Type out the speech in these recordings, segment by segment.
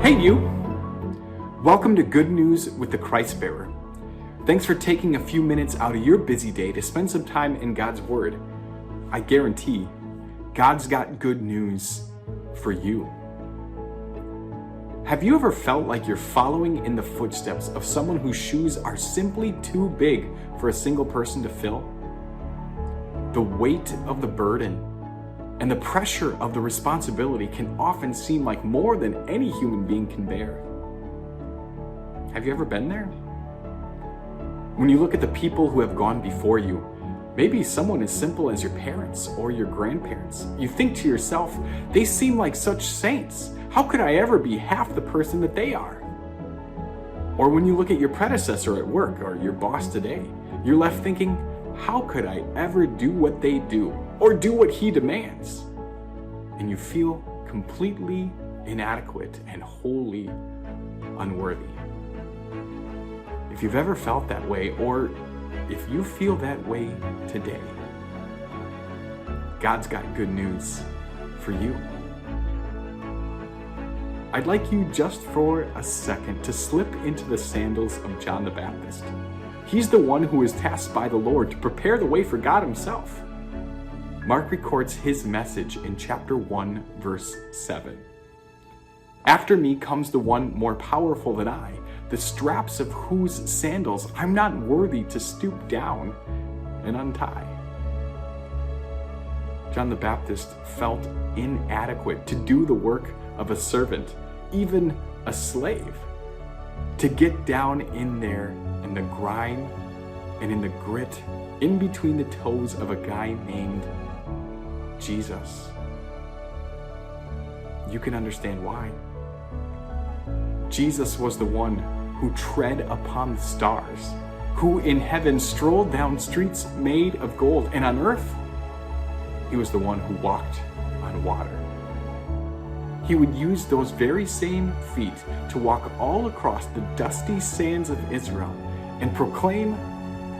Hey you! Welcome to Good News with the Christ Bearer. Thanks for taking a few minutes out of your busy day to spend some time in God's Word. I guarantee God's got good news for you. Have you ever felt like you're following in the footsteps of someone whose shoes are simply too big for a single person to fill? The weight of the burden and the pressure of the responsibility can often seem like more than any human being can bear. Have you ever been there? When you look at the people who have gone before you, maybe someone as simple as your parents or your grandparents, you think to yourself, they seem like such saints. How could I ever be half the person that they are? Or when you look at your predecessor at work or your boss today, you're left thinking, how could I ever do what they do or do what he demands? And you feel completely inadequate and wholly unworthy. If you've ever felt that way, or if you feel that way today, God's got good news for you. I'd like you just for a second to slip into the sandals of John the Baptist. He's the one who is tasked by the Lord to prepare the way for God himself. Mark records his message in chapter 1, verse 7. After me comes the one more powerful than I, the straps of whose sandals I'm not worthy to stoop down and untie. John the Baptist felt inadequate to do the work of a servant, even a slave, to get down in there in the grime and in the grit in between the toes of a guy named Jesus. You can understand why. Jesus was the one who tread upon the stars, who in heaven strolled down streets made of gold, and on earth, he was the one who walked on water. He would use those very same feet to walk all across the dusty sands of Israel and proclaim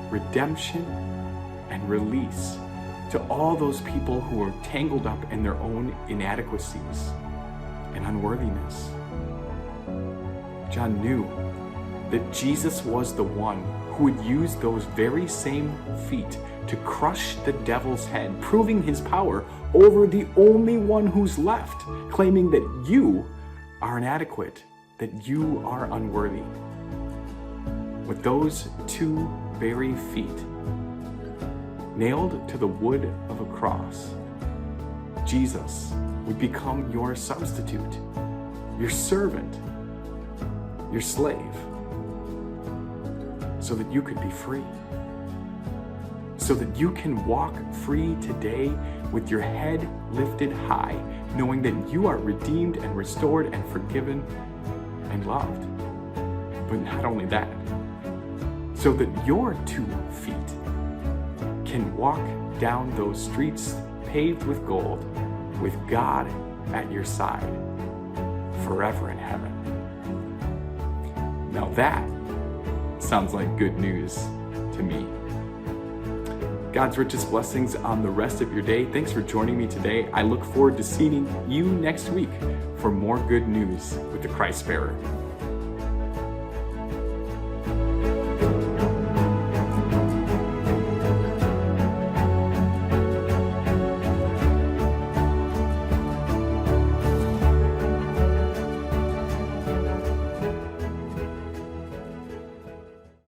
redemption and release to all those people who were tangled up in their own inadequacies and unworthiness. John knew that Jesus was the one who would use those very same feet to crush the devil's head, proving his power over the only one who's left, claiming that you are inadequate, that you are unworthy. With those two very feet nailed to the wood of a cross, Jesus would become your substitute, your servant, your slave, so that you could be free. So that you can walk free today with your head lifted high, knowing that you are redeemed and restored and forgiven and loved. But not only that, so that your 2 feet can walk down those streets paved with gold with God at your side forever in heaven. Now that sounds like good news to me. God's richest blessings on the rest of your day. Thanks for joining me today. I look forward to seeing you next week for more good news with the Christ Bearer.